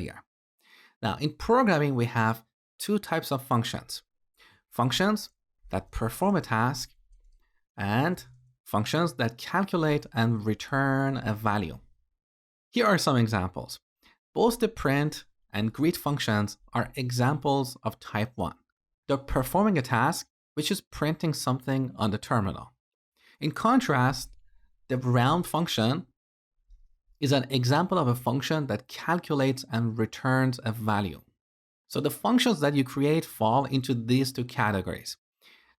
here. Now, in programming, we have two types of functions. Functions that perform a task and functions that calculate and return a value. Here are some examples. Both the print and greet functions are examples of type 1. They're performing a task, which is printing something on the terminal. In contrast, the round function is an example of a function that calculates and returns a value. So the functions that you create fall into these two categories.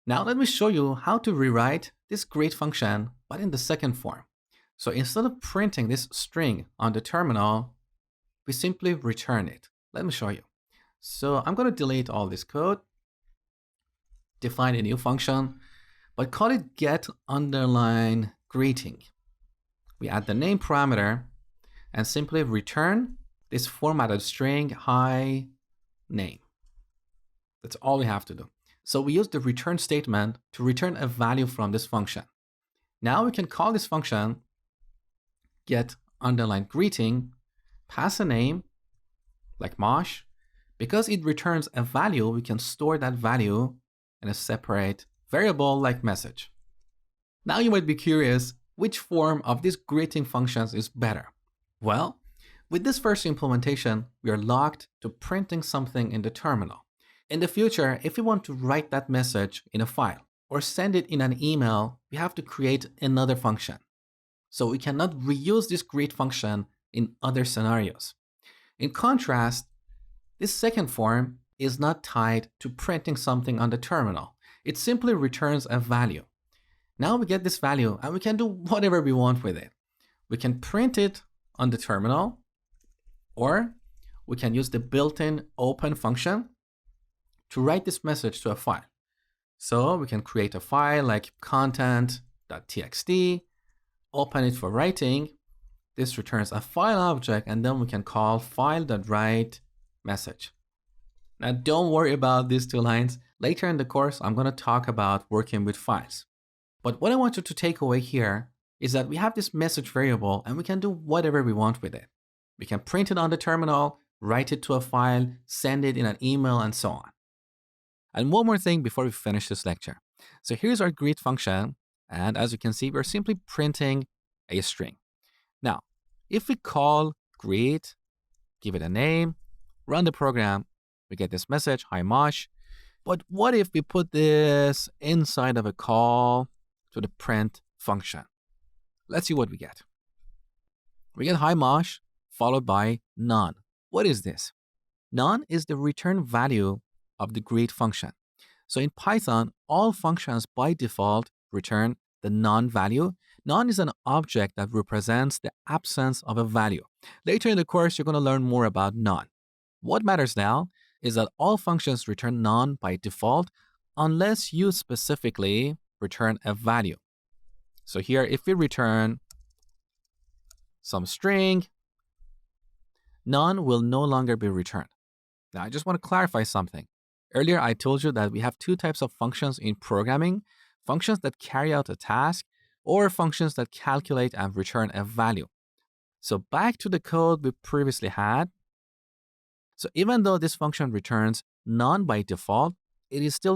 Now let me show you how to rewrite this greet function, but in the second form. So instead of printing this string on the terminal, we simply return it. Let me show you. So I'm going to delete all this code, define a new function, but call it get_greeting. We add the name parameter and simply return this formatted string hi name. That's all we have to do. So we use the return statement to return a value from this function. Now we can call this function get_greeting, pass a name like Mosh. Because it returns a value, we can store that value in a separate variable like message. Now you might be curious, which form of these greeting functions is better? Well, with this first implementation, we are locked to printing something in the terminal. In the future, if we want to write that message in a file or send it in an email, we have to create another function. So we cannot reuse this greet function in other scenarios. In contrast, this second form is not tied to printing something on the terminal. It simply returns a value. Now we get this value and we can do whatever we want with it. We can print it on the terminal, or we can use the built-in open function to write this message to a file. So we can create a file like content.txt, open it for writing. This returns a file object, and then we can call file.write_message. Now don't worry about these two lines. Later in the course, I'm going to talk about working with files. But what I want you to take away here is that we have this message variable and we can do whatever we want with it. We can print it on the terminal, write it to a file, send it in an email, and so on. And one more thing before we finish this lecture. So here's our greet function. And as you can see, we're simply printing a string. Now, if we call greet, give it a name, run the program, we get this message, hi Mosh. But what if we put this inside of a call to the print function? Let's see what we get. We get hi Mosh followed by none. What is this? None is the return value of the greet function. So in Python, all functions by default return the none value. None is an object that represents the absence of a value. Later in the course, you're going to learn more about none. What matters now is that all functions return none by default unless you specifically return a value. So here, if we return some string, none will no longer be returned. Now, I just want to clarify something. Earlier, I told you that we have two types of functions in programming, functions that carry out a task or functions that calculate and return a value. So back to the code we previously had. So even though this function returns none by default, it is still